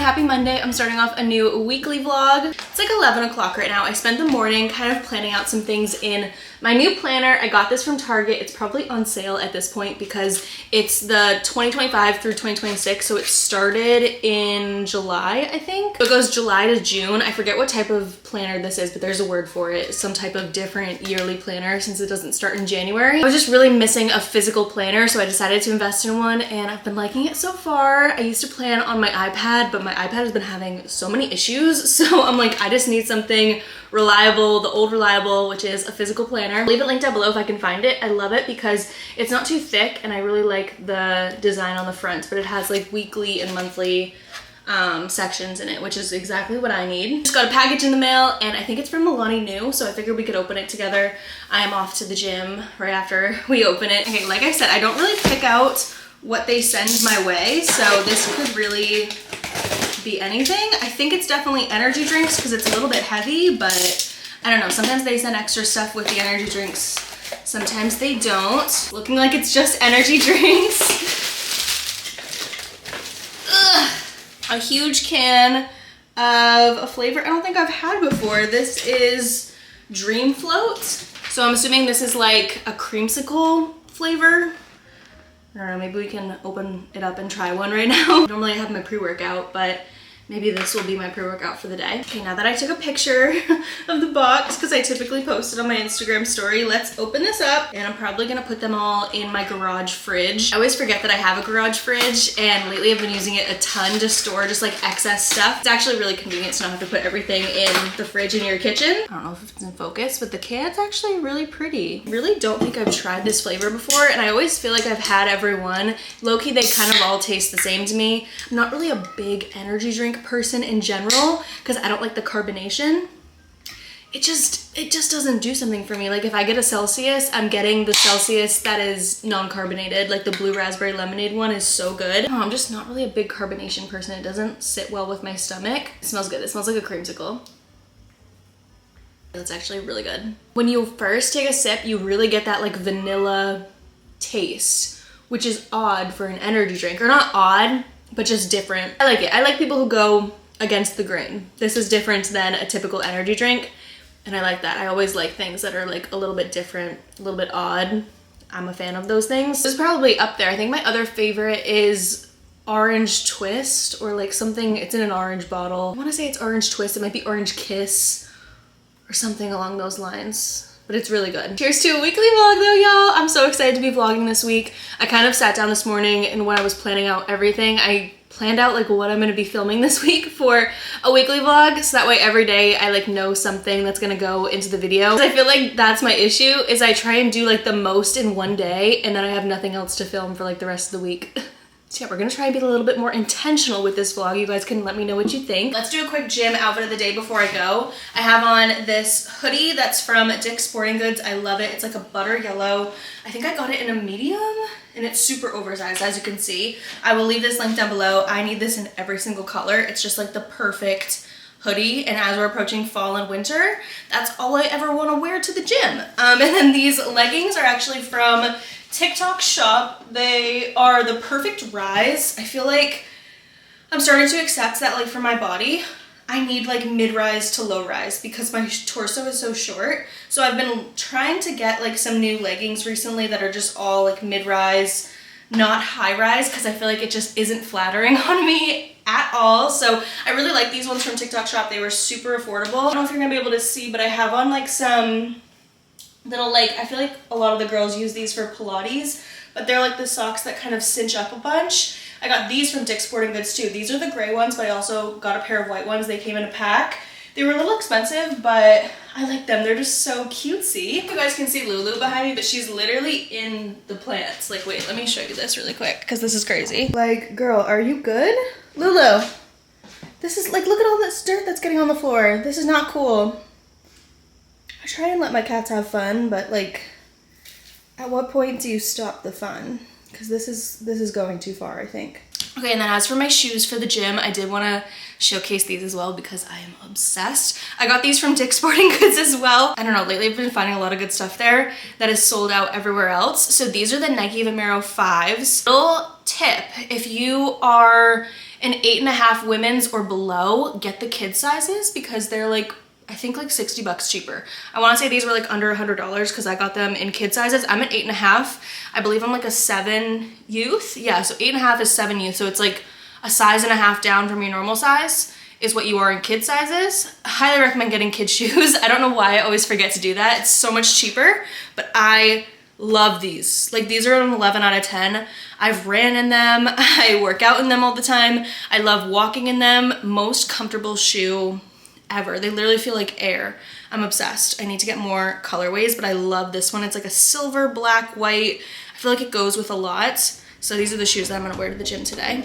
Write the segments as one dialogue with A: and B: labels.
A: happy Monday. I'm starting off a new weekly vlog. It's like 11 o'clock right now. I spent the morning kind of planning out some things in my new planner. I got this from Target. It's probably on sale at this point because it's the 2025 through 2026. So it started in July, I think. So it goes July to June. I forget what type of planner this is, but there's a word for it. Some type of different yearly planner since it doesn't start in January. I was just really missing a physical planner, so I decided to invest in one and I've been liking it so far. I used to plan on my iPad, but my iPad has been having so many issues. So I'm like, I just need something reliable, the old reliable, which is a physical planner. I'll leave it linked down below if I can find it. I love it because it's not too thick and I really like the design on the front, but it has like weekly and monthly sections in it, which is exactly what I need. Just got a package in the mail and I think it's from Milani New, so I figured we could open it together. I am off to the gym right after we open it. Okay, like I said, I don't really pick out what they send my way, so this could really be anything. I think it's definitely energy drinks because it's a little bit heavy, but I don't know, sometimes they send extra stuff with the energy drinks, sometimes they don't. Looking like it's just energy drinks. Ugh. A huge can of a flavor I don't think I've had before. This is Dream Float. So I'm assuming this is like a creamsicle flavor. I don't know, maybe we can open it up and try one right now. Normally I have my pre-workout, but maybe this will be my pre-workout for the day. Okay, now that I took a picture of the box, because I typically post it on my Instagram story, let's open this up. And I'm probably gonna put them all in my garage fridge. I always forget that I have a garage fridge, and lately I've been using it a ton to store just like excess stuff. It's actually really convenient to not have to put everything in the fridge in your kitchen. I don't know if it's in focus, but the can's actually really pretty. I really don't think I've tried this flavor before, and I always feel like I've had every one. Low-key, they kind of all taste the same to me. I'm not really a big energy drink person in general because I don't like the carbonation. It just doesn't do something for me. Like if I get a Celsius, I'm getting the Celsius that is non-carbonated. Like the blue raspberry lemonade one is so good. Oh, I'm just not really a big carbonation person. It doesn't sit well with my stomach. It smells good. It smells like a creamsicle. That's actually really good. When you first take a sip, you really get that like vanilla taste, which is odd for an energy drink. Or not odd, but just different. I like it. I like people who go against the grain. This is different than a typical energy drink, and I like that. I always like things that are like a little bit different, a little bit odd. I'm a fan of those things. This is probably up there. I think my other favorite is Orange Twist, or like something, it's in an orange bottle. I want to say it's Orange Twist. It might be Orange Kiss or something along those lines. But it's really good. Cheers to a weekly vlog though, y'all. I'm so excited to be vlogging this week. I kind of sat down this morning and when I was planning out everything, I planned out like what I'm gonna be filming this week for a weekly vlog. So that way every day I like know something that's gonna go into the video. I feel like that's my issue, is I try and do like the most in one day and then I have nothing else to film for like the rest of the week. So yeah, we're gonna try and be a little bit more intentional with this vlog. You guys can let me know what you think. Let's do a quick gym outfit of the day before I go. I have on this hoodie that's from Dick's Sporting Goods. I love it. It's like a butter yellow. I think I got it in a medium and it's super oversized, as you can see. I will leave this link down below. I need this in every single color. It's just like the perfect hoodie, and as we're approaching fall and winter, that's all I ever want to wear to the gym. And then these leggings are actually from TikTok shop. They are the perfect rise. I feel like I'm starting to accept that like for my body, I need like mid-rise to low-rise because my torso is so short. So I've been trying to get like some new leggings recently that are just all like mid-rise, not high-rise, because I feel like it just isn't flattering on me at all. So I really like these ones from TikTok shop. They were super affordable. I don't know if you're gonna be able to see, but I have on like some little like, I feel like a lot of the girls use these for Pilates, but they're like the socks that kind of cinch up a bunch. I got these from Dick's Sporting Goods too. These are the gray ones, but I also got a pair of white ones. They came in a pack. They were a little expensive, but I like them. They're just so cutesy. You guys can see Lulu behind me, but she's literally in the plants. Like, wait, let me show you this really quick because this is crazy. Like, girl, are you good? Lulu, this is like, look at all this dirt that's getting on the floor. This is not cool. I try and let my cats have fun, but like, at what point do you stop the fun? Because this is going too far, I think. Okay, and then as for my shoes for the gym, I did want to showcase these as well because I am obsessed. I got these from Dick's Sporting Goods as well. I don't know, lately I've been finding a lot of good stuff there that is sold out everywhere else. So these are the Nike Vomero 5s. Little tip, if you are an 8.5 women's or below, get the kid sizes because they're like, I think like 60 bucks cheaper. I want to say these were like under $100 because I got them in kid sizes. I'm at 8.5. I believe I'm like a 7 youth. Yeah, so 8.5 is 7 youth. So it's like a size and a half down from your normal size is what you are in kid sizes. I highly recommend getting kid shoes. I don't know why I always forget to do that. It's so much cheaper, but I love these. Like these are an 11 out of 10. I've ran in them. I work out in them all the time. I love walking in them. Most comfortable shoe ever. They literally feel like air. I'm obsessed. I need to get more colorways, but I love this one. It's like a silver, black, white. I feel like it goes with a lot. So these are the shoes that I'm gonna wear to the gym today.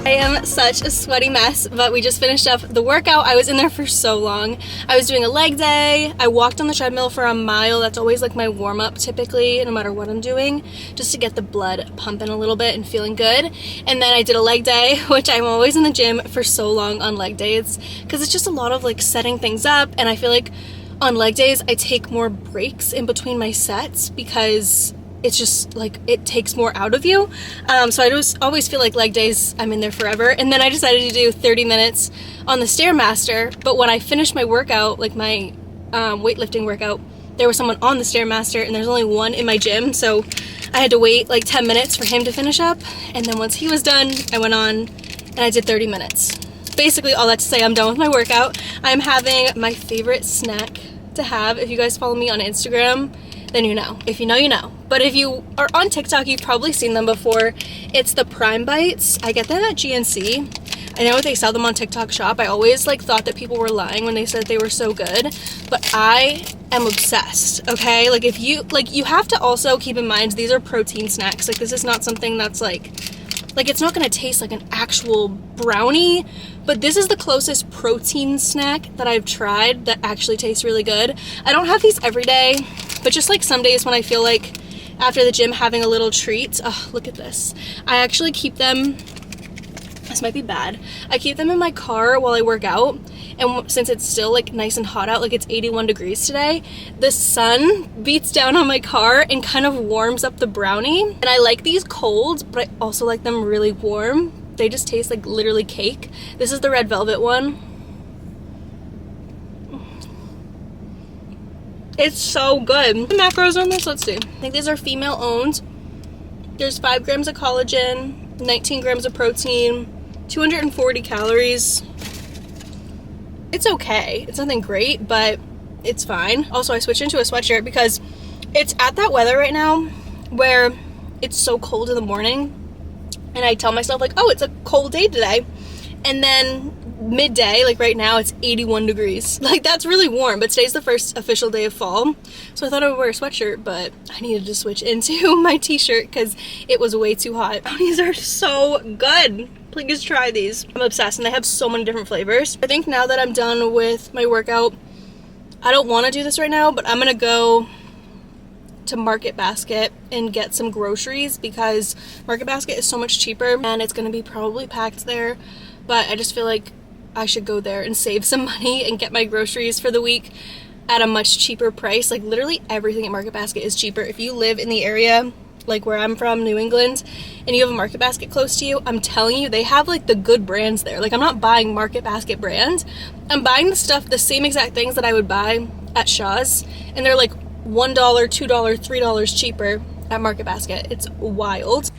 A: I am such a sweaty mess, but we just finished up the workout. I was in there for so long. I was doing a leg day. I walked on the treadmill for a mile. That's always like my warm-up typically, no matter what I'm doing, just to get the blood pumping a little bit and feeling good. And then I did a leg day, which I'm always in the gym for so long on leg days because it's just a lot of like setting things up, and I feel like on leg days I take more breaks in between my sets because it's just like it takes more out of you. So I just always feel like leg days I'm in there forever. And then I decided to do 30 minutes on the Stairmaster, but when I finished my workout, like my weightlifting workout, there was someone on the Stairmaster and there's only one in my gym, so I had to wait like 10 minutes for him to finish up, and then once he was done I went on and I did 30 minutes. Basically all that to say, I'm done with my workout. I'm having my favorite snack to have. If you guys follow me on Instagram, then you know. If you know, you know. But if you are on TikTok, you've probably seen them before. It's the Prime Bites. I get them at GNC. I know they sell them on TikTok Shop. I always like thought that people were lying when they said they were so good, but I am obsessed, okay? Like if you, like you have to also keep in mind, these are protein snacks. Like this is not something that's like it's not gonna taste like an actual brownie, but this is the closest protein snack that I've tried that actually tastes really good. I don't have these every day, but just like some days when I feel like after the gym having a little treat, oh, look at this. I actually keep them, this might be bad, I keep them in my car while I work out, and since it's still like nice and hot out, like it's 81 degrees today, the sun beats down on my car and kind of warms up the brownie. And I like these cold, but I also like them really warm. They just taste like literally cake. This is the red velvet one. It's so good. The macros on this, let's see. I think these are female owned. There's 5 grams of collagen, 19 grams of protein, 240 calories. It's okay. It's nothing great, but it's fine. Also, I switched into a sweatshirt because it's at that weather right now where it's so cold in the morning, and I tell myself like, oh, it's a cold day today, and then midday, like right now, it's 81 degrees. Like that's really warm, but today's the first official day of fall, so I thought I would wear a sweatshirt, but I needed to switch into my t-shirt because it was way too hot. These are so good. Please try these. I'm obsessed, and they have so many different flavors. I think now that I'm done with my workout, I don't want to do this right now, but I'm gonna go to Market Basket and get some groceries because Market Basket is so much cheaper and it's gonna be probably packed there, but I just feel like I should go there and save some money and get my groceries for the week at a much cheaper price. Like literally everything at Market Basket is cheaper. If you live in the area like where I'm from, New England, and you have a Market Basket close to you, I'm telling you, they have like the good brands there. Like I'm not buying Market Basket brand. I'm buying the stuff, the same exact things that I would buy at Shaw's, and they're like $1, $2, $3 cheaper at Market Basket. It's wild.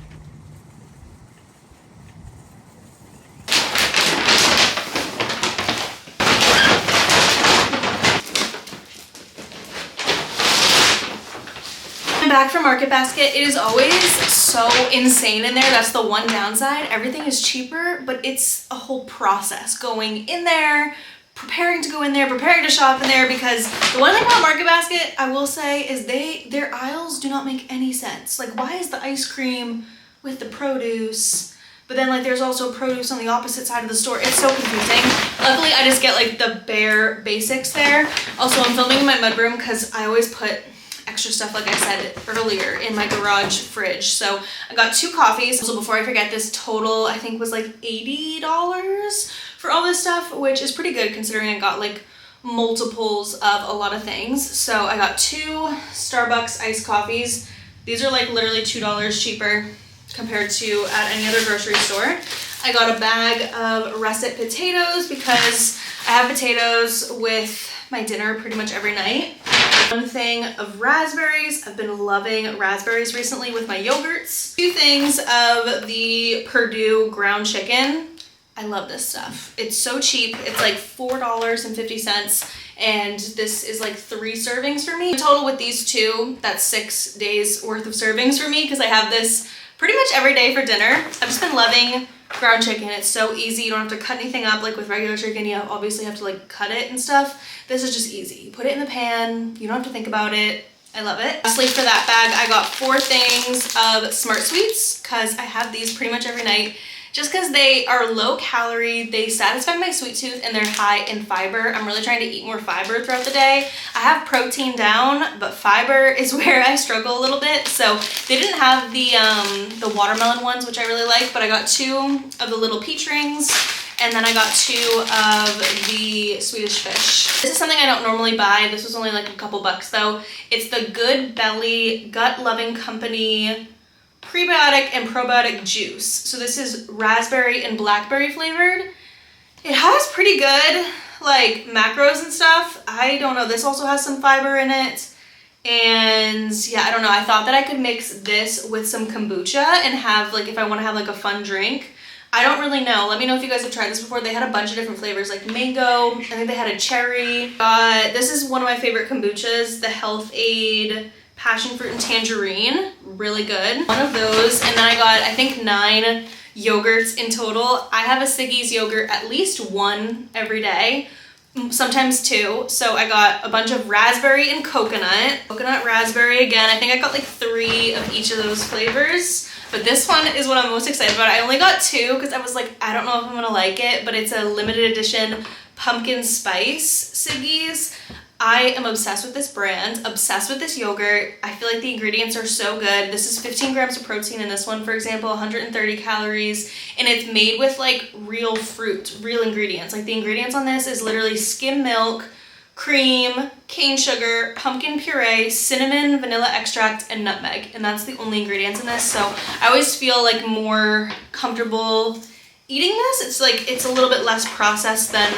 A: Back from Market Basket. It is always so insane in there. That's the one downside. Everything is cheaper, but it's a whole process going in there, preparing to go in there, preparing to shop in there, because the one thing about Market Basket, I will say, is their aisles do not make any sense. Like, why is the ice cream with the produce, but then like there's also produce on the opposite side of the store? It's so confusing. Luckily, I just get like the bare basics there. Also, I'm filming in my mudroom because I always put extra stuff, like I said earlier, in my garage fridge. So I got 2 coffees. So before I forget, this total I think was like $80 for all this stuff, which is pretty good considering I got like multiples of a lot of things. So I got 2 Starbucks iced coffees. These are like literally $2 cheaper compared to at any other grocery store. I got a bag of russet potatoes because I have potatoes with my dinner pretty much every night. 1 thing of raspberries. I've been loving raspberries recently with my yogurts. 2 things of the Purdue ground chicken. I love this stuff. It's so cheap. It's like $4.50, and this is like 3 servings for me. The total with these 2, that's 6 days worth of servings for me because I have this pretty much every day for dinner. I've just been loving ground chicken. It's so easy. You don't have to cut anything up like with regular chicken. You obviously have to like cut it and stuff. This is just easy. You put it in the pan. You don't have to think about it. I love it. Lastly, for that bag, I got 4 things of Smart Sweets because I have these pretty much every night. Just because they are low calorie, they satisfy my sweet tooth, and they're high in fiber. I'm really trying to eat more fiber throughout the day. I have protein down, but fiber is where I struggle a little bit. So they didn't have the watermelon ones, which I really like, but I got 2 of the little peach rings, and then I got 2 of the Swedish fish. This is something I don't normally buy. This was only like a couple bucks though. It's the Good Belly Gut Loving Company prebiotic and probiotic juice. So this is raspberry and blackberry flavored. It has pretty good like macros and stuff. I don't know, this also has some fiber in it. And yeah, I don't know, I thought that I could mix this with some kombucha and have like, if I want to have like a fun drink. I don't really know. Let me know if you guys have tried this before. They had a bunch of different flavors like mango. I think they had a cherry. This is one of my favorite kombuchas, the Health Aid Passion Fruit and Tangerine. Really good. 1 of those. And then I got, I think, 9 yogurts in total. I have a Siggy's yogurt at least 1 every day, sometimes 2. So I got a bunch of raspberry and coconut. Coconut raspberry again. I think I got like 3 of each of those flavors. But this one is what I'm most excited about. I only got 2 because I was like, I don't know if I'm gonna like it, but it's a limited edition pumpkin spice Siggy's. I am obsessed with this brand, obsessed with this yogurt. I feel like the ingredients are so good. This is 15 grams of protein in this one, for example, 130 calories, and it's made with like real fruit, real ingredients. Like the ingredients on this is literally skim milk, cream, cane sugar, pumpkin puree, cinnamon, vanilla extract, and nutmeg. And that's the only ingredients in this. So I always feel like more comfortable eating this. It's like, it's a little bit less processed than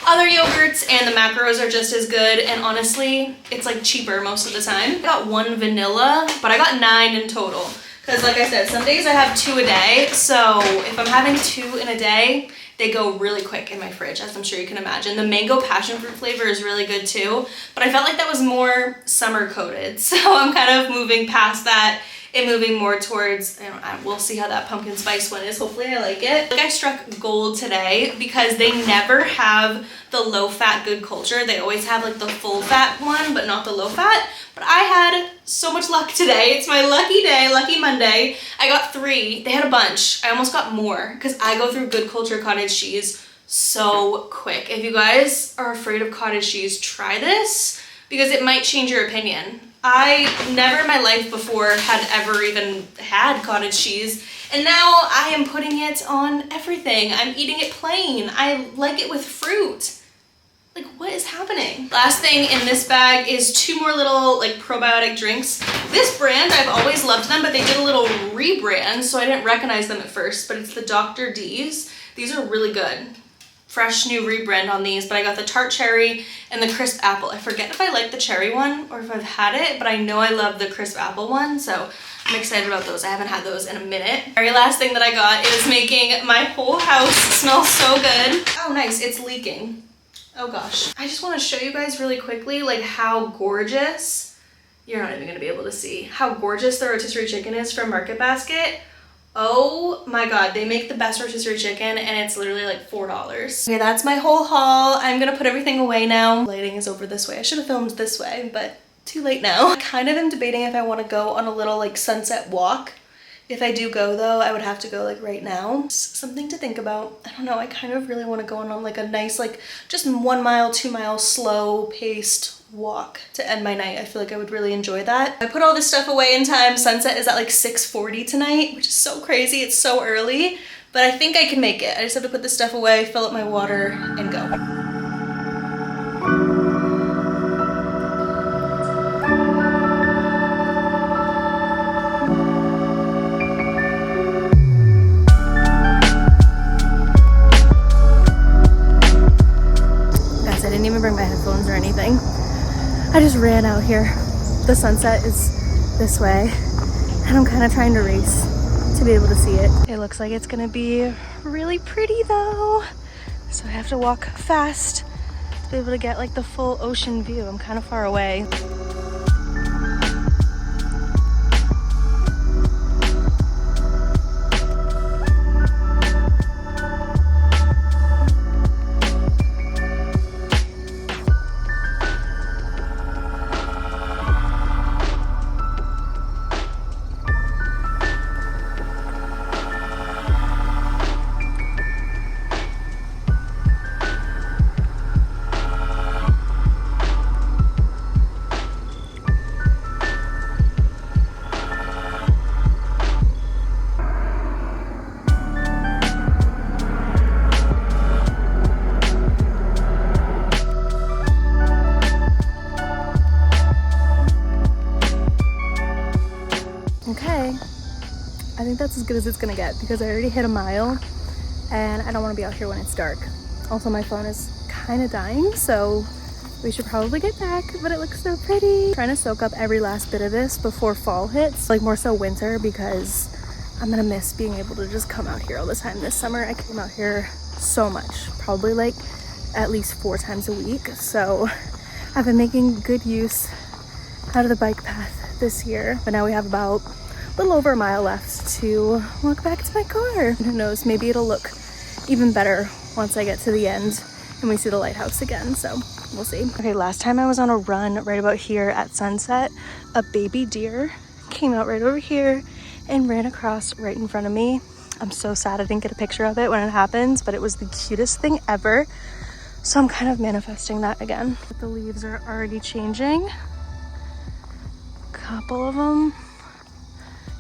A: other yogurts, and the macros are just as good. And honestly, it's like cheaper most of the time. I got 1 vanilla, but I got 9 in total. Because like I said, some days I have 2 a day. So if I'm having 2 in a day, they go really quick in my fridge, as I'm sure you can imagine. The mango passion fruit flavor is really good too, but I felt like that was more summer coated. So I'm kind of moving past that and moving more towards, we'll see how that pumpkin spice one is. Hopefully I like it. Like I struck gold today because they never have the low fat Good Culture. They always have like the full fat one, but not the low fat. But I had so much luck today. It's my lucky day, lucky Monday. I got 3. They had a bunch. I almost got more because I go through Good Culture cottage cheese so quick. If you guys are afraid of cottage cheese, try this because it might change your opinion. I never in my life before had ever even had cottage cheese, and now I am putting it on everything. I'm eating it plain. I like it with fruit. Like, what is happening? Last thing in this bag is 2 more little like probiotic drinks. This brand, I've always loved them, but they did a little rebrand, so I didn't recognize them at first, but it's the Dr. D's. These are really good. Fresh new rebrand on these, but I got the tart cherry and the crisp apple. I forget if I like the cherry one or if I've had it, but I know I love the crisp apple one, so I'm excited about those. I haven't had those in a minute. Very last thing that I got is making my whole house smell so good. Oh, nice, it's leaking. Oh gosh. I just want to show you guys really quickly like how gorgeous, you're not even gonna be able to see, how gorgeous the rotisserie chicken is from Market Basket. Oh my god, they make the best rotisserie chicken and it's literally like $4. Okay, that's my whole haul. I'm gonna put everything away now. Lighting is over this way. I should have filmed this way, but too late now. I kind of am debating if I want to go on a little like sunset walk. If I do go though, I would have to go like right now. Something to think about. I don't know, I kind of really want to go on like a nice like just 1 mile, 2 mile slow paced walk to end my night. I feel like I would really enjoy that. I put all this stuff away in time. Sunset is at like 6:40 tonight, which is so crazy. It's so early, but I think I can make it. I just have to put this stuff away, fill up my water, and go. I didn't even bring my headphones or anything. I just ran out here. The sunset is this way and I'm kind of trying to race to be able to see it. It looks like it's gonna be really pretty though, so I have to walk fast to be able to get like the full ocean view. I'm kind of far away. Okay, I think that's as good as it's gonna get because I already hit a mile and I don't want to be out here when it's dark. Also, my phone is kind of dying, so we should probably get back, but it looks so pretty. I'm trying to soak up every last bit of this before fall hits, like more so winter, because I'm gonna miss being able to just come out here all the time. This summer I came out here so much, probably like at least 4 times a week, so I've been making good use out of the bike path this year, but now we have about a little over a mile left to walk back to my car. Who knows, maybe it'll look even better once I get to the end and we see the lighthouse again, so we'll see. Okay, last time I was on a run right about here at sunset, a baby deer came out right over here and ran across right in front of me. I'm so sad I didn't get a picture of it when it happens, but it was the cutest thing ever. So I'm kind of manifesting that again. But the leaves are already changing. Couple of them,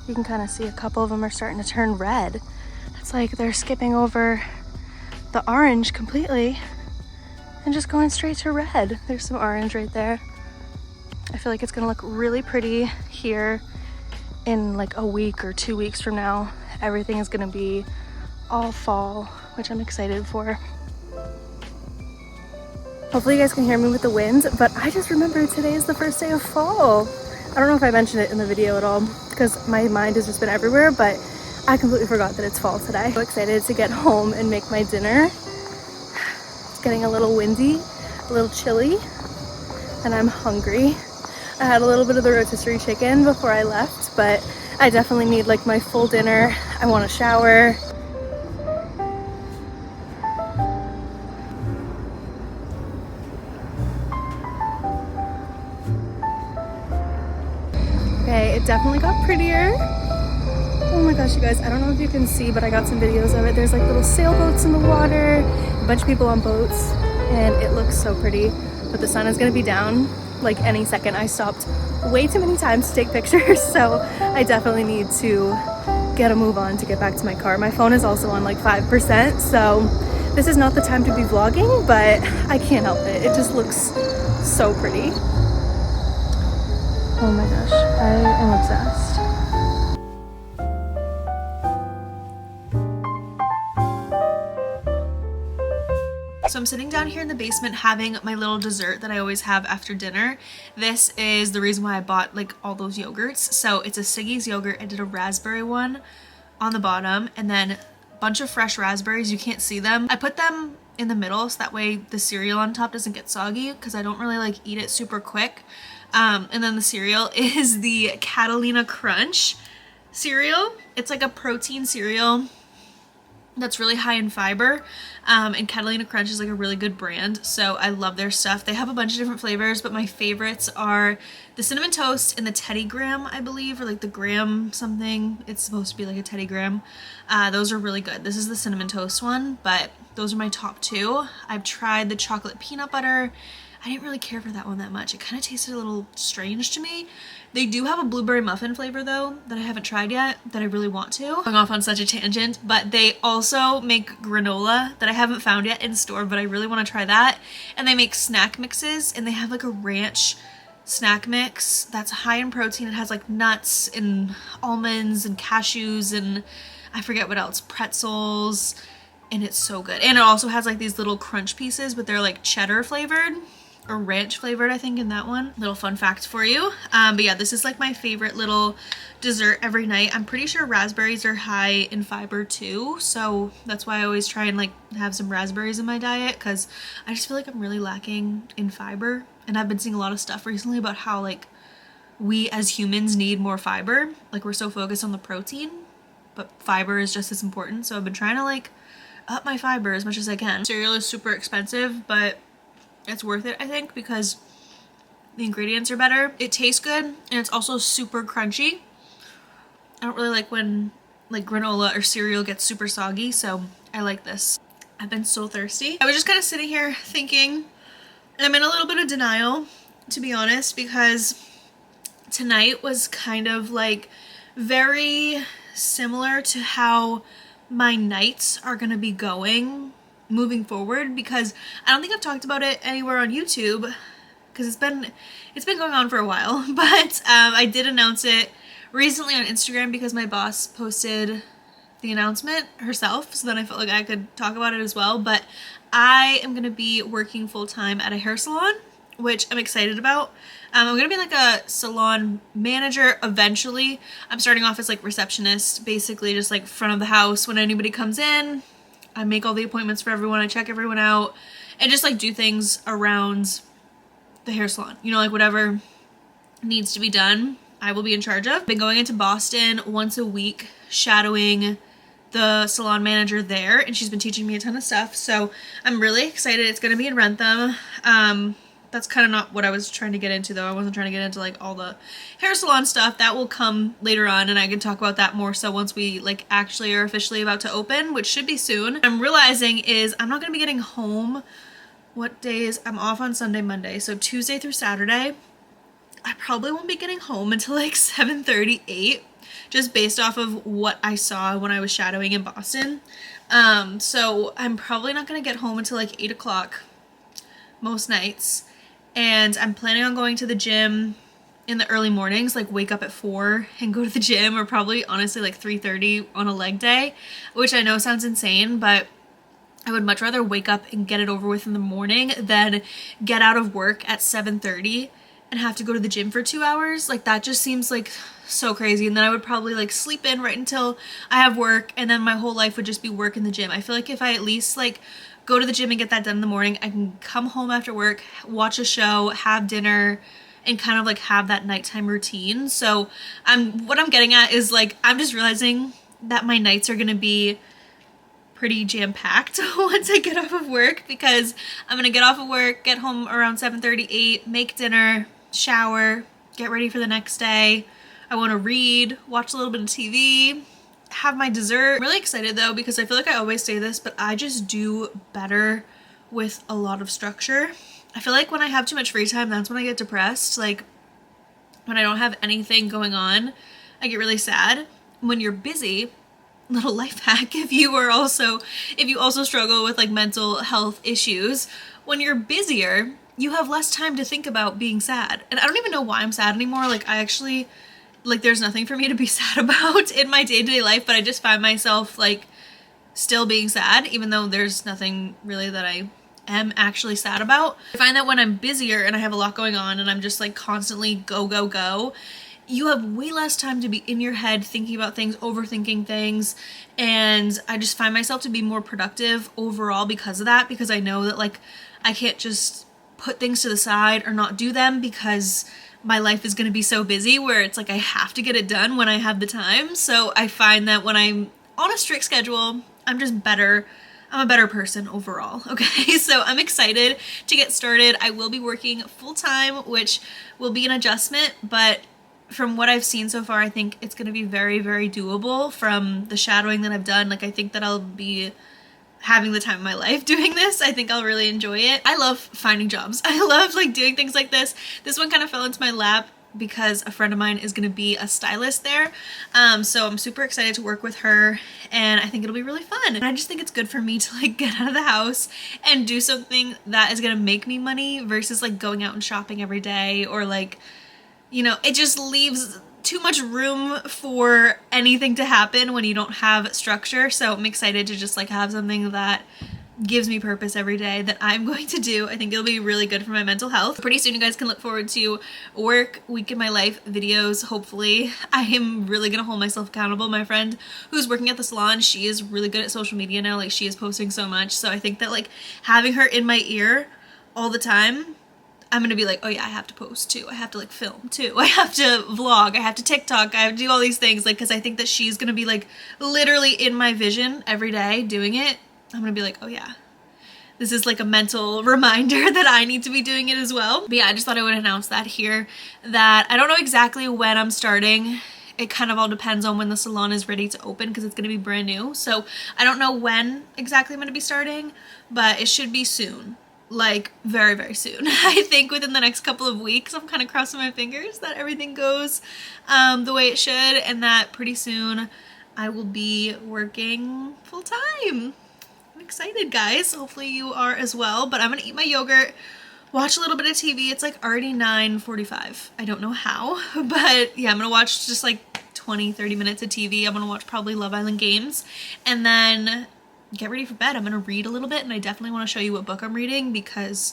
A: you can kind of see a couple of them are starting to turn red. It's like they're skipping over the orange completely and just going straight to red. There's some orange right there. I feel like it's gonna look really pretty here in like a week or 2 weeks from now. Everything is gonna be all fall, which I'm excited for. Hopefully you guys can hear me with the wind, but I just remembered today is the first day of fall. I don't know if I mentioned it in the video at all because my mind has just been everywhere, but I completely forgot that it's fall today. I'm so excited to get home and make my dinner. It's getting a little windy, a little chilly, and I'm hungry. I had a little bit of the rotisserie chicken before I left, but I definitely need like my full dinner. I want to shower. Okay, it definitely got prettier. Oh my gosh, you guys, I don't know if you can see, but I got some videos of it. There's like little sailboats in the water, a bunch of people on boats, and it looks so pretty. But the sun is gonna be down
B: like any second. I stopped way too many times to take pictures, so I definitely need to get a move on to get back to my car. My phone is also on like 5%, so this is not the time to be vlogging, but I can't help it. It just looks so pretty. Oh my gosh, I am obsessed.
A: So I'm sitting down here in the basement having my little dessert that I always have after dinner. This is the reason why I bought like all those yogurts. So it's a Siggy's yogurt. I did a raspberry one on the bottom and then a bunch of fresh raspberries. You can't see them. I put them in the middle so that way the cereal on top doesn't get soggy because I don't really like eat it super quick. And then the cereal is the Catalina Crunch cereal. It's like a protein cereal that's really high in fiber, and Catalina Crunch is like a really good brand, so I love their stuff. They have a bunch of different flavors, but my favorites are the cinnamon toast and the Teddy Graham, I believe, or like the graham something. It's supposed to be like a Teddy Graham. Those are really good. This is the cinnamon toast one, but those are my top two. I've tried the chocolate peanut butter. I didn't really care for that one that much. It kind of tasted a little strange to me. They do have a blueberry muffin flavor though that I haven't tried yet that I really want to. Going off on such a tangent, but they also make granola that I haven't found yet in store, but I really want to try that. And they make snack mixes, and they have like a ranch snack mix that's high in protein. It has like nuts and almonds and cashews and I forget what else, pretzels, and it's so good. And it also has like these little crunch pieces, but they're like cheddar flavored. Or ranch flavored, I think, in that one. Little fun fact for you. But yeah, this is like my favorite little dessert every night. I'm pretty sure raspberries are high in fiber too, so that's why I always try and like have some raspberries in my diet, because I just feel like I'm really lacking in fiber. And I've been seeing a lot of stuff recently about how like we as humans need more fiber. Like we're so focused on the protein, but fiber is just as important. So I've been trying to like up my fiber as much as I can. Cereal is super expensive, but it's worth it, I think, because the ingredients are better. It tastes good, and it's also super crunchy. I don't really like when like granola or cereal gets super soggy, so I like this. I've been so thirsty. I was just kind of sitting here thinking, and I'm in a little bit of denial, to be honest, because tonight was kind of like very similar to how my nights are gonna be going moving forward, because I don't think I've talked about it anywhere on YouTube because it's been going on for a while, but I did announce it recently on Instagram because my boss posted the announcement herself, so then I felt like I could talk about it as well. But I am gonna be working full-time at a hair salon, which I'm excited about. I'm gonna be like a salon manager eventually. I'm starting off as like receptionist, basically just like front of the house when anybody comes in. I make all the appointments for everyone, I check everyone out, and just like do things around the hair salon. You know, like whatever needs to be done, I will be in charge of. Been going into Boston once a week, shadowing the salon manager there, and she's been teaching me a ton of stuff, so I'm really excited. It's gonna be in Rentham. That's kind of not what I was trying to get into though. I wasn't trying to get into like all the hair salon stuff. That will come later on, and I can talk about that more so once we like actually are officially about to open, which should be soon. I'm realizing is I'm not going to be getting home. What days? I'm off on Sunday, Monday. So Tuesday through Saturday, I probably won't be getting home until like 7:38, just based off of what I saw when I was shadowing in Boston. So I'm probably not going to get home until like 8 o'clock most nights. And I'm planning on going to the gym in the early mornings, like wake up at 4 and go to the gym, or probably honestly like 3:30 on a leg day, which I know sounds insane, but I would much rather wake up and get it over with in the morning than get out of work at 7:30 and have to go to the gym for 2 hours. Like that just seems like so crazy. And then I would probably like sleep in right until I have work, and then my whole life would just be work in the gym. I feel like if I at least like go to the gym and get that done in the morning, I can come home after work, watch a show, have dinner, and kind of like have that nighttime routine. So what I'm getting at is like, I'm just realizing that my nights are gonna be pretty jam-packed once I get off of work, because I'm gonna get off of work, get home around 7:38, make dinner, shower, get ready for the next day. I want to read, watch a little bit of TV, have my dessert. I'm really excited though, because I feel like I always say this, but I just do better with a lot of structure. I feel like when I have too much free time, that's when I get depressed. Like when I don't have anything going on, I get really sad. When you're busy, little life hack, if you also struggle with like mental health issues, when you're busier, you have less time to think about being sad. And I don't even know why I'm sad anymore. Like I actually, like there's nothing for me to be sad about in my day-to-day life, but I just find myself like still being sad, even though there's nothing really that I am actually sad about. I find that when I'm busier and I have a lot going on and I'm just like constantly go, go, go, you have way less time to be in your head thinking about things, overthinking things, and I just find myself to be more productive overall because of that, because I know that like I can't just put things to the side or not do them because my life is going to be so busy where it's like I have to get it done when I have the time. So I find that when I'm on a strict schedule, I'm just better. I'm a better person overall, okay? So I'm excited to get started. I will be working full-time, which will be an adjustment, but from what I've seen so far, I think it's going to be very, very doable from the shadowing that I've done. Like, I think that I'll be having the time of my life doing this. I think I'll really enjoy it. I love finding jobs. I love like doing things like this. This one kind of fell into my lap because a friend of mine is going to be a stylist there. So I'm super excited to work with her and I think it'll be really fun. And I just think it's good for me to like get out of the house and do something that is going to make me money versus like going out and shopping every day or like, you know, it just leaves too much room for anything to happen when you don't have structure. So I'm excited to just like have something that gives me purpose every day that I'm going to do. I think it'll be really good for my mental health. Pretty soon you guys can look forward to work week in my life videos, hopefully. I am really gonna hold myself accountable. My friend who's working at the salon, she is really good at social media now. Like she is posting so much. So I think that like having her in my ear all the time, I'm gonna be like, oh yeah, I have to post too. I have to like film too. I have to vlog. I have to TikTok. I have to do all these things like because I think that she's gonna be like literally in my vision every day doing it. I'm gonna be like, oh yeah, this is like a mental reminder that I need to be doing it as well. But yeah, I just thought I would announce that here, that I don't know exactly when I'm starting. It kind of all depends on when the salon is ready to open because it's gonna be brand new. So I don't know when exactly I'm gonna be starting, but it should be soon. Like very, very soon. I think within the next couple of weeks. I'm kind of crossing my fingers that everything goes the way it should and that pretty soon I will be working full time. I'm excited, guys. Hopefully you are as well, but I'm gonna eat my yogurt, watch a little bit of TV. It's like already 9:45. I don't know how, but yeah, I'm gonna watch just like 20-30 minutes of TV. I'm gonna watch probably Love Island Games and then get ready for bed. I'm gonna read a little bit and I definitely want to show you what book I'm reading because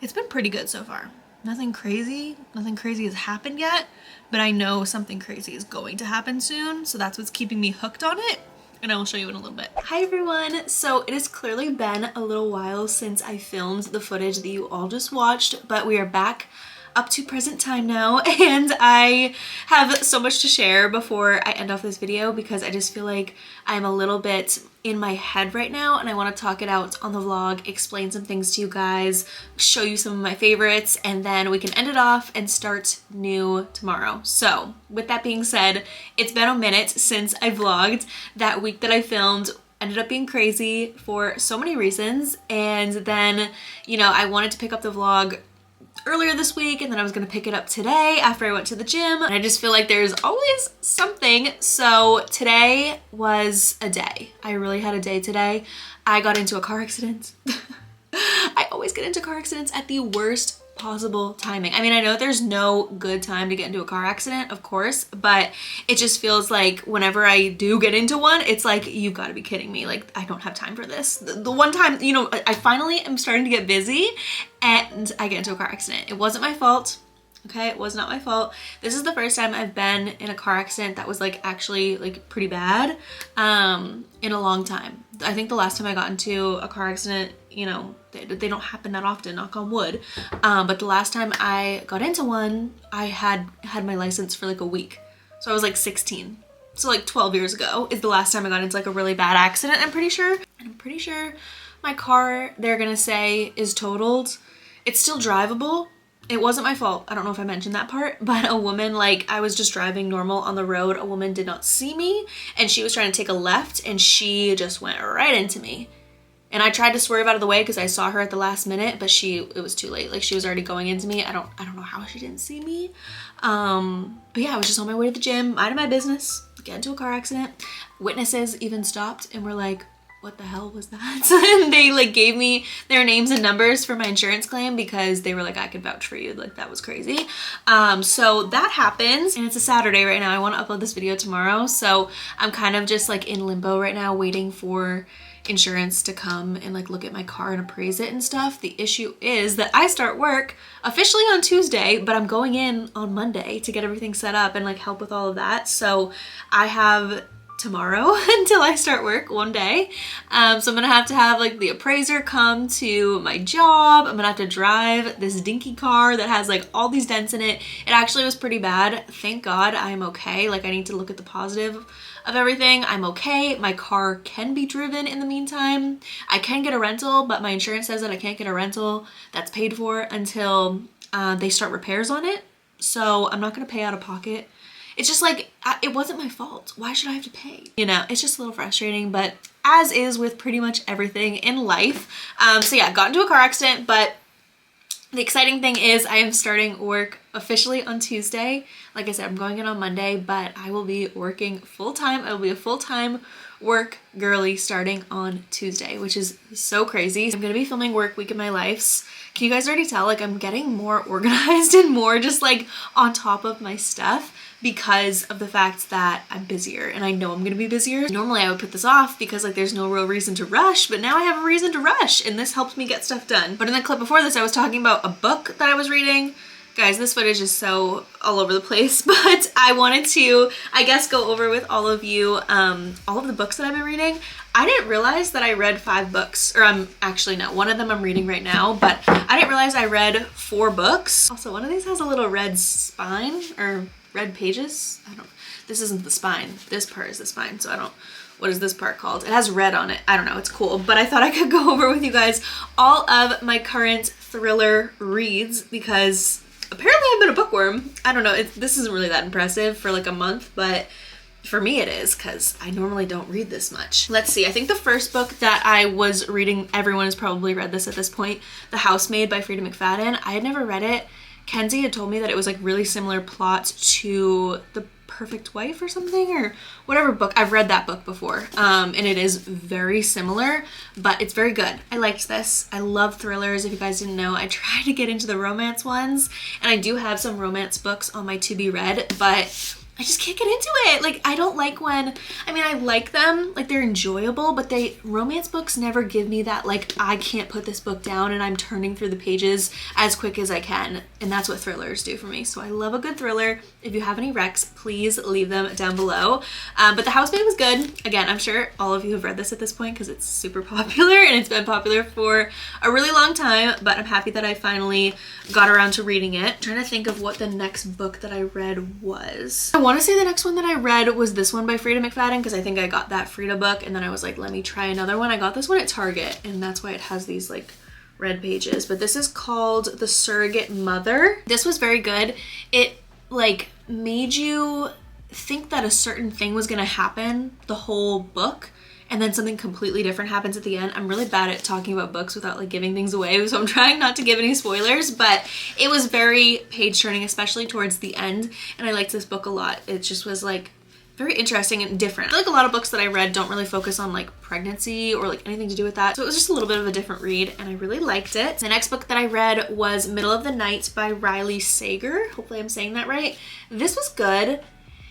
A: it's been pretty good so far. Nothing crazy has happened yet, but I know something crazy is going to happen soon, so that's what's keeping me hooked on it. And I will show you in a little bit. Hi everyone! So it has clearly been a little while since I filmed the footage that you all just watched, but we are back up to present time now and I have so much to share before I end off this video because I just feel like I'm a little bit in my head right now and I want to talk it out on the vlog, explain some things to you guys, show you some of my favorites, and then we can end it off and start new tomorrow. So with that being said, it's been a minute since I vlogged. That week that I filmed ended up being crazy for so many reasons, and then, you know, I wanted to pick up the vlog earlier this week and then I was gonna pick it up today after I went to the gym, and I just feel like there's always something. So today was a day. I really had a day today. I got into a car accident. I always get into car accidents at the worst possible timing. I mean, I know there's no good time to get into a car accident, of course, but it just feels like whenever I do get into one, it's like, you've got to be kidding me. Like, I don't have time for this. The one time, you know, I finally am starting to get busy and I get into a car accident. It wasn't my fault. Okay, it was not my fault. This is the first time I've been in a car accident that was like actually like pretty bad in a long time. I think the last time I got into a car accident, you know, they don't happen that often, knock on wood. But the last time I got into one, I had my license for like a week. So I was like 16. So like 12 years ago is the last time I got into like a really bad accident, I'm pretty sure. And I'm pretty sure my car, they're gonna say, is totaled. It's still drivable. It wasn't my fault. I don't know if I mentioned that part, but a woman, like, I was just driving normal on the road. A woman did not see me and she was trying to take a left and she just went right into me. And I tried to swerve out of the way because I saw her at the last minute, but it was too late. Like, she was already going into me. I don't know how she didn't see me. But yeah, I was just on my way to the gym, minding my business, get into a car accident. Witnesses even stopped and were like, what the hell was that? And they like gave me their names and numbers for my insurance claim because they were like, I could vouch for you. Like, that was crazy. So that happens, and it's a Saturday right now. I want to upload this video tomorrow. So I'm kind of just like in limbo right now, waiting for insurance to come and like look at my car and appraise it and stuff. The issue is that I start work officially on Tuesday, but I'm going in on Monday to get everything set up and like help with all of that. So I have tomorrow until I start work, one day. So I'm gonna have to have like the appraiser come to my job. I'm gonna have to drive this dinky car that has like all these dents in it. It actually was pretty bad. Thank God I'm okay. Like, I need to look at the positive of everything. I'm okay. My car can be driven in the meantime. I can get a rental, but my insurance says that I can't get a rental that's paid for until they start repairs on it. So I'm not gonna pay out of pocket. It's just like, it wasn't my fault. Why should I have to pay? You know, it's just a little frustrating, but as is with pretty much everything in life. So yeah, got into a car accident, but the exciting thing is I am starting work officially on Tuesday. Like I said, I'm going in on Monday, but I will be working full-time. I will be a full-time work girly starting on Tuesday, which is so crazy. I'm gonna be filming work week in my lives. Can you guys already tell, like, I'm getting more organized and more just like on top of my stuff because of the fact that I'm busier, and I know I'm gonna be busier. Normally I would put this off because like there's no real reason to rush, but now I have a reason to rush, and this helps me get stuff done. But in the clip before this, I was talking about a book that I was reading. Guys, this footage is so all over the place, but I wanted to, I guess, go over with all of you all of the books that I've been reading. I didn't realize that I read 5 books, or actually no, one of them I'm reading right now, but I didn't realize I read 4 books. Also, one of these has a little red spine, or red pages. This isn't the spine. This part is the spine, so I don't, what is this part called? It has red on it. I don't know, it's cool. But I thought I could go over with you guys all of my current thriller reads because apparently I've been a bookworm. I don't know, this isn't really that impressive for like a month, but for me it is because I normally don't read this much. Let's see, I think the first book that I was reading, everyone has probably read this at this point, The Housemaid by Frida McFadden. I had never read it. Kenzie had told me that it was like really similar plot to The Perfect Wife or something, or whatever book. I've read that book before, and it is very similar, but it's very good. I liked this. I love thrillers. If you guys didn't know, I try to get into the romance ones, and I do have some romance books on my to be read, but I just can't get into it. Like, I don't like when, I mean, I like them, like they're enjoyable, but romance books never give me that, like, I can't put this book down and I'm turning through the pages as quick as I can. And that's what thrillers do for me. So I love a good thriller. If you have any recs, please leave them down below. But The Housemaid was good. Again, I'm sure all of you have read this at this point because it's super popular and it's been popular for a really long time, but I'm happy that I finally got around to reading it. I'm trying to think of what the next book that I read was. I want to say the next one that I read was this one by Frida McFadden because I think I got that Frida book and then I was like, let me try another one. I got this one at Target and that's why it has these like red pages, but this is called The Surrogate Mother. This was very good. It like made you think that a certain thing was gonna happen the whole book and then something completely different happens at the end. I'm really bad at talking about books without like giving things away, so I'm trying not to give any spoilers, but it was very page turning, especially towards the end, and I liked this book a lot. It just was like very interesting and different. I feel like a lot of books that I read don't really focus on like pregnancy or like anything to do with that, so it was just a little bit of a different read and I really liked it. The next book that I read was Middle of the Night by Riley Sager. Hopefully I'm saying that right. This was good.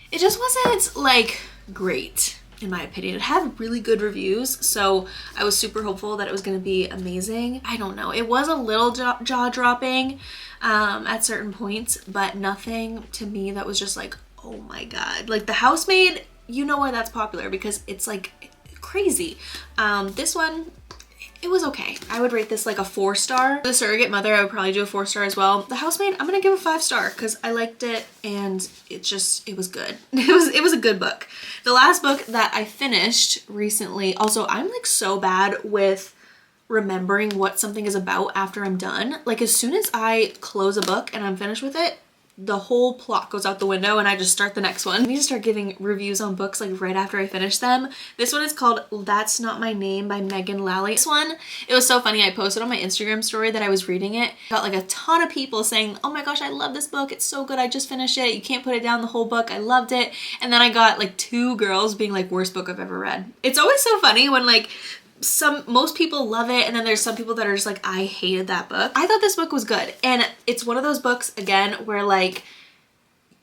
A: It just wasn't like great in my opinion. It had really good reviews, so I was super hopeful that it was going to be amazing. I don't know. It was a little jaw-dropping at certain points, but nothing to me that was just like, oh my god. Like The Housemaid, you know why that's popular, because it's like crazy. This one, it was okay. I would rate this like a 4-star. The Surrogate Mother, I would probably do a 4-star as well. The Housemaid, I'm gonna give a 5-star because I liked it and it was good. It was a good book. The last book that I finished recently, also I'm like so bad with remembering what something is about after I'm done. Like as soon as I close a book and I'm finished with it, the whole plot goes out the window and I just start the next one. I need to start giving reviews on books like right after I finish them. This one is called That's Not My Name by Megan Lally. This one, it was so funny. I posted on my Instagram story that I was reading it. Got like a ton of people saying, oh my gosh, I love this book. It's so good. I just finished it. You can't put it down, the whole book. I loved it. And then I got like 2 girls being like, worst book I've ever read. It's always so funny when like most people love it and then there's some people that are just like, I hated that book. I thought this book was good, and it's one of those books again where like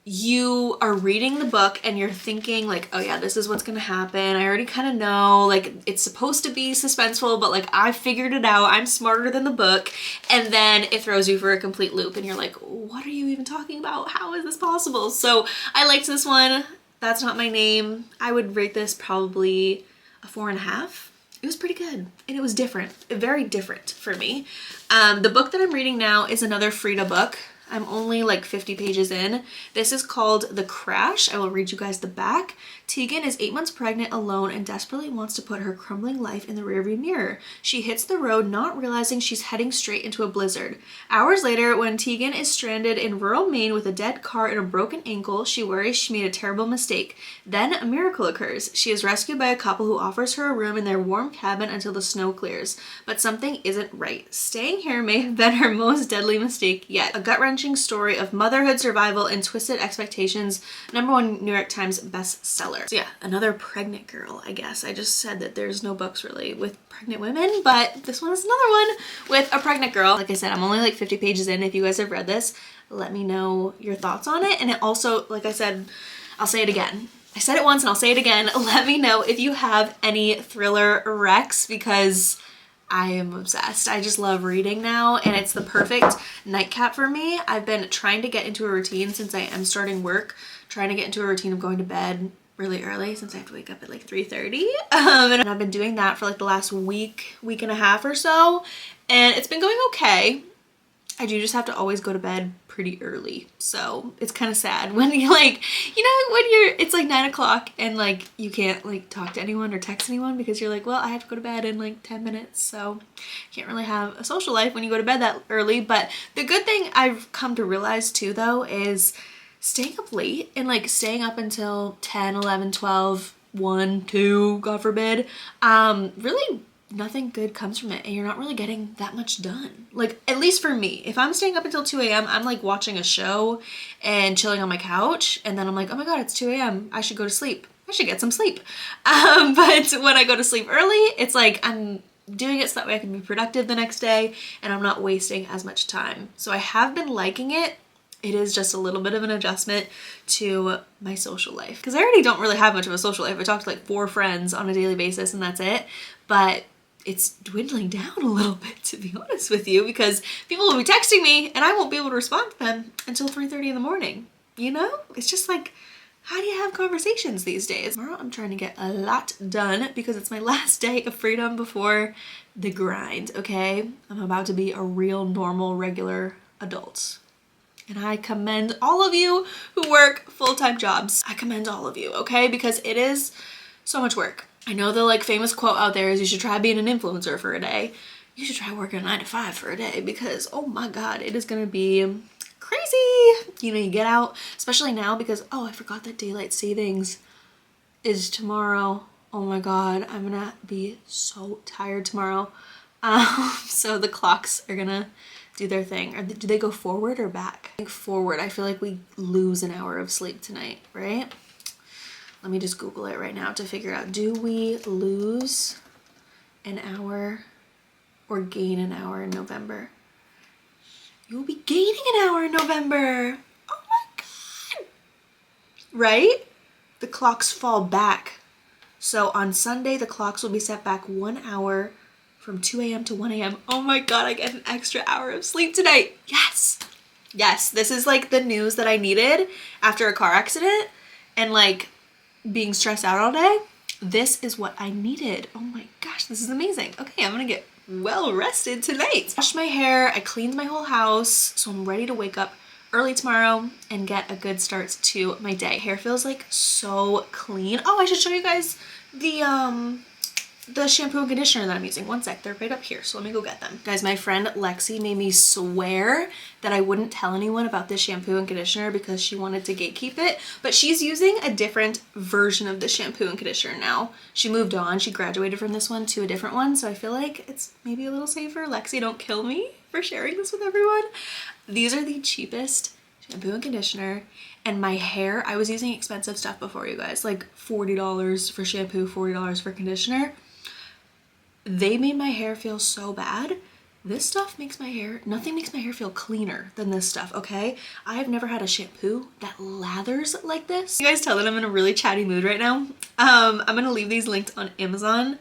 A: you are reading the book and you're thinking like, oh yeah, this is what's gonna happen. I already kind of know, like it's supposed to be suspenseful, but like I figured it out. I'm smarter than the book. And then it throws you for a complete loop and you're like, what are you even talking about? How is this possible? So I liked this one. That's Not My Name. I would rate this probably a 4.5. It was pretty good and it was different, very different for me. The book that I'm reading now is another Frida book. I'm only like 50 pages in. This is called The Crash. I will read you guys the back. Tegan is 8 months pregnant, alone, and desperately wants to put her crumbling life in the rearview mirror. She hits the road, not realizing she's heading straight into a blizzard. Hours later, when Tegan is stranded in rural Maine with a dead car and a broken ankle, she worries she made a terrible mistake. Then a miracle occurs. She is rescued by a couple who offers her a room in their warm cabin until the snow clears. But something isn't right. Staying here may have been her most deadly mistake yet. A gut-wrenching story of motherhood, survival, and twisted expectations. #1 New York Times bestseller. So yeah, another pregnant girl, I guess. I just said that there's no books really with pregnant women, but this one is another one with a pregnant girl. Like I said, I'm only like 50 pages in. If you guys have read this, let me know your thoughts on it. And it also, like I said, I'll say it again. I said it once and I'll say it again. Let me know if you have any thriller recs, because I am obsessed. I just love reading now and it's the perfect nightcap for me. I've been trying to get into a routine since I am starting work, trying to get into a routine of going to bed really early since I have to wake up at like 3:30. And I've been doing that for like the last week and a half or so, and it's been going okay. I do just have to always go to bed pretty early, so it's kind of sad when you like, you know, when it's like 9 o'clock and like you can't like talk to anyone or text anyone because you're like, well, I have to go to bed in like 10 minutes, so can't really have a social life when you go to bed that early. But the good thing I've come to realize too though is staying up late and like staying up until 10, 11, 12, 1, 2, God forbid, really nothing good comes from it and you're not really getting that much done. Like, at least for me, if I'm staying up until 2 a.m., I'm like watching a show and chilling on my couch, and then I'm like, oh my God, it's 2 a.m. I should go to sleep. I should get some sleep. But when I go to sleep early, it's like I'm doing it so that way I can be productive the next day and I'm not wasting as much time. So I have been liking it. It is just a little bit of an adjustment to my social life, because I already don't really have much of a social life. I talk to like 4 friends on a daily basis and that's it. But it's dwindling down a little bit, to be honest with you, because people will be texting me and I won't be able to respond to them until 3:30 in the morning. You know, it's just like, how do you have conversations these days? Tomorrow I'm trying to get a lot done because it's my last day of freedom before the grind, okay? I'm about to be a real normal, regular adult. And I commend all of you who work full-time jobs. I commend all of you, okay? Because it is so much work. I know the like famous quote out there is you should try being an influencer for a day. You should try working a 9 to 5 for a day, because oh my God, it is gonna be crazy. You know, you get out, especially now because, oh, I forgot that daylight savings is tomorrow. Oh my God, I'm gonna be so tired tomorrow. So the clocks are gonna do their thing. Or do they go forward or back? I think forward. I feel like we lose an hour of sleep tonight, right? Let me just Google it right now to figure out, do we lose an hour or gain an hour in November? You will be gaining an hour in November. Oh my God. Right? The clocks fall back. So on Sunday, the clocks will be set back 1 hour from 2 a.m. to 1 a.m. Oh my God, I get an extra hour of sleep tonight. Yes. Yes, this is like the news that I needed after a car accident and like being stressed out all day. This is what I needed. Oh my gosh, this is amazing. Okay, I'm gonna get well rested tonight. Washed my hair, I cleaned my whole house, so I'm ready to wake up early tomorrow and get a good start to my day. Hair feels like so clean. Oh, I should show you guys the the shampoo and conditioner that I'm using. One sec, they're right up here, so let me go get them. Guys, my friend Lexi made me swear that I wouldn't tell anyone about this shampoo and conditioner because she wanted to gatekeep it, but she's using a different version of the shampoo and conditioner now. She moved on, she graduated from this one to a different one, so I feel like it's maybe a little safer. Lexi, don't kill me for sharing this with everyone. These are the cheapest shampoo and conditioner. And my hair, I was using expensive stuff before, you guys, like $40 for shampoo, $40 for conditioner. They made my hair feel so bad. This stuff makes my hair, nothing makes my hair feel cleaner than this stuff, okay? I have never had a shampoo that lathers like this. You guys tell that I'm in a really chatty mood right now. I'm gonna leave these linked on Amazon.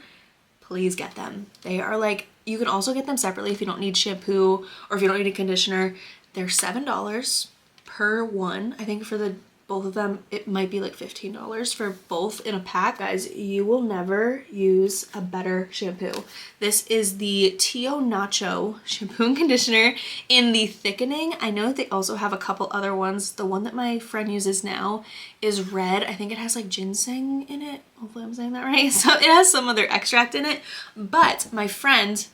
A: Please get them. They are like, you can also get them separately if you don't need shampoo or if you don't need a conditioner. They're $7 per one. I think for the both of them, it might be like $15 for both in a pack. Guys, you will never use a better shampoo. This is the Tio Nacho shampoo and conditioner in the thickening. I know that they also have a couple other ones. The one that my friend uses now is red. I think it has like ginseng in it. Hopefully I'm saying that right. So it has some other extract in it. But my friend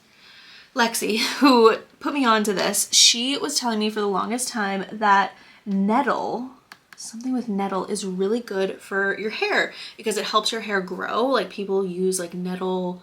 A: Lexi, who put me onto this, she was telling me for the longest time that nettle, something with nettle, is really good for your hair because it helps your hair grow. Like people use like nettle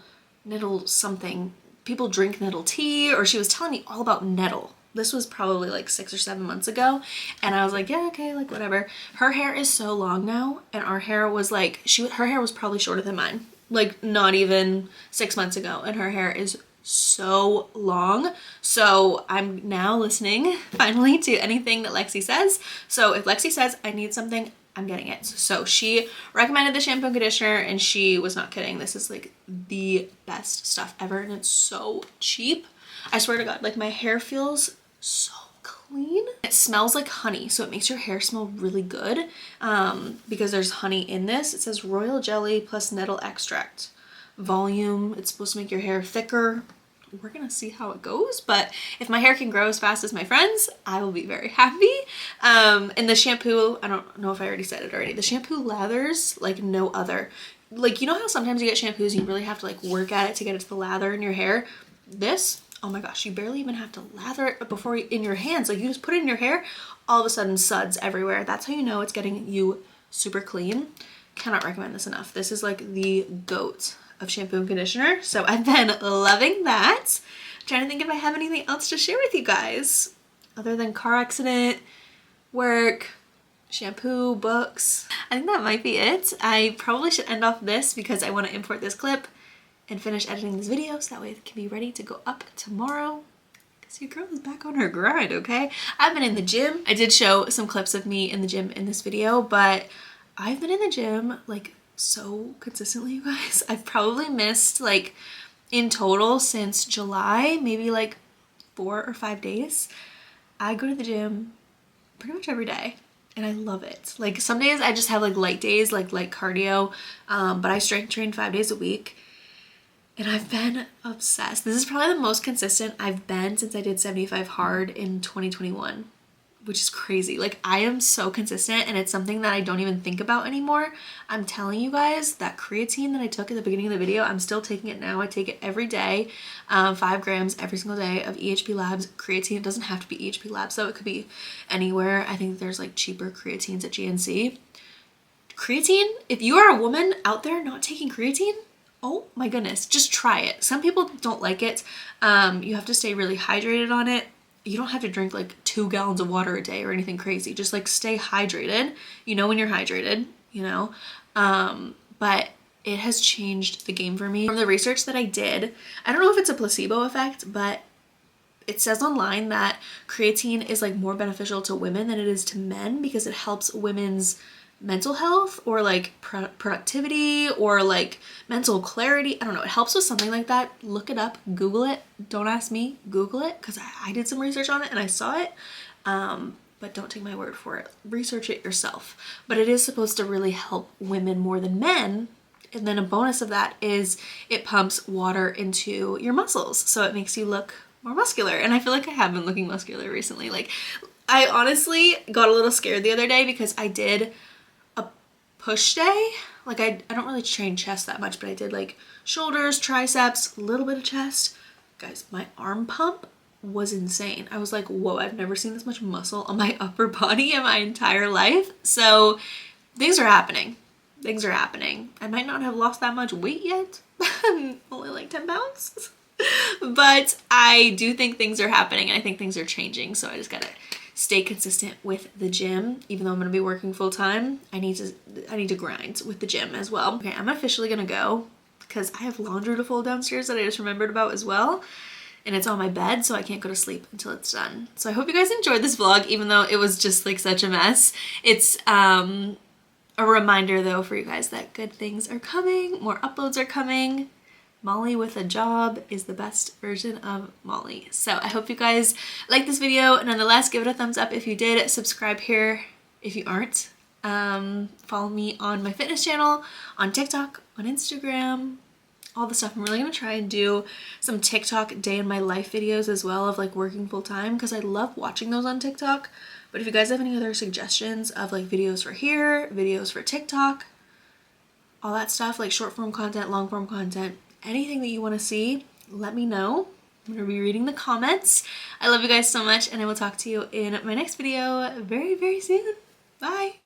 A: something. People drink nettle tea, or she was telling me all about nettle. This was probably like 6 or 7 months ago. And I was like, yeah, okay, like whatever. Her hair is so long now. And our hair was like, her hair was probably shorter than mine. Like not even 6 months ago. And her hair is so long. So I'm now listening finally to anything that Lexi says. So if Lexi says I need something, I'm getting it. So she recommended the shampoo and conditioner and she was not kidding. This is like the best stuff ever and it's so cheap. I swear to God, like my hair feels so clean. It smells like honey, so it makes your hair smell really good because there's honey in this. It says royal jelly plus nettle extract. Volume, it's supposed to make your hair thicker. We're gonna see how it goes, but if my hair can grow as fast as my friends, I will be very happy. And the shampoo, I don't know if I already said it already, the shampoo lathers like no other. Like, you know how sometimes you get shampoos and you really have to like work at it to get it to the lather in your hair? This, oh my gosh, you barely even have to lather it before in your hands. Like you just put it in your hair, all of a sudden suds everywhere. That's how you know it's getting you super clean. Cannot recommend this enough. This is like the GOAT of shampoo and conditioner. So I've been loving that. I'm trying to think if I have anything else to share with you guys other than car accident, work, shampoo, books. I think that might be it. I probably should end off this because I want to import this clip and finish editing this video so that way it can be ready to go up tomorrow. Because your girl is back on her grind, okay? I've been in the gym. I did show some clips of me in the gym in this video, but I've been in the gym like so consistently, you guys. I've probably missed like in total since July, maybe like 4 or 5 days. I go to the gym pretty much every day and I love it. Like some days I just have like light days, like light cardio, but I strength train 5 days a week and I've been obsessed. This is probably the most consistent I've been since I did 75 hard in 2021. Which is crazy. Like I am so consistent and it's something that I don't even think about anymore. I'm telling you guys that creatine that I took at the beginning of the video, I'm still taking it now. I take it every day, 5 grams every single day of EHP Labs creatine. It doesn't have to be EHP Labs though. It could be anywhere. I think there's like cheaper creatines at GNC. Creatine, if you are a woman out there not taking creatine, oh my goodness, just try it. Some people don't like it. You have to stay really hydrated on it. You don't have to drink like 2 gallons of water a day or anything crazy. Just like stay hydrated. You know when you're hydrated, you know. But it has changed the game for me. From the research that I did, I don't know if it's a placebo effect, but it says online that creatine is like more beneficial to women than it is to men because it helps women's mental health or like productivity or like mental clarity. I don't know, it helps with something like that. Look it up, Google it. Don't ask me, Google it, because I did some research on it and I saw it, but don't take my word for it. Research it yourself. But it is supposed to really help women more than men. And then a bonus of that is it pumps water into your muscles, so it makes you look more muscular. And I feel like I have been looking muscular recently. Like I honestly got a little scared the other day because I did push day, Like I don't really train chest that much, but I did like shoulders, triceps, a little bit of chest. Guys, my arm pump was insane. I was like, whoa, I've never seen this much muscle on my upper body in my entire life. So things are happening. Things are happening. I might not have lost that much weight yet. Only like 10 pounds. But I do think things are happening, and I think things are changing. So I just gotta stay consistent with the gym. Even though I'm gonna be working full time, I need to grind with the gym as well. Okay, I'm officially gonna go because I have laundry to fold downstairs that I just remembered about as well. And it's on my bed, so I can't go to sleep until it's done. So I hope you guys enjoyed this vlog, even though it was just like such a mess. It's a reminder though for you guys that good things are coming, more uploads are coming. Molly with a job is the best version of Molly. So I hope you guys like this video. Nonetheless, give it a thumbs up if you did. Subscribe here if you aren't. Follow me on my fitness channel, on TikTok, on Instagram, all the stuff. I'm really gonna try and do some TikTok day in my life videos as well of like working full time, because I love watching those on TikTok. But if you guys have any other suggestions of like videos for here, videos for TikTok, all that stuff, like short form content, long form content, anything that you want to see, let me know. I'm gonna be reading the comments. I love you guys so much, and I will talk to you in my next video very, very soon. Bye.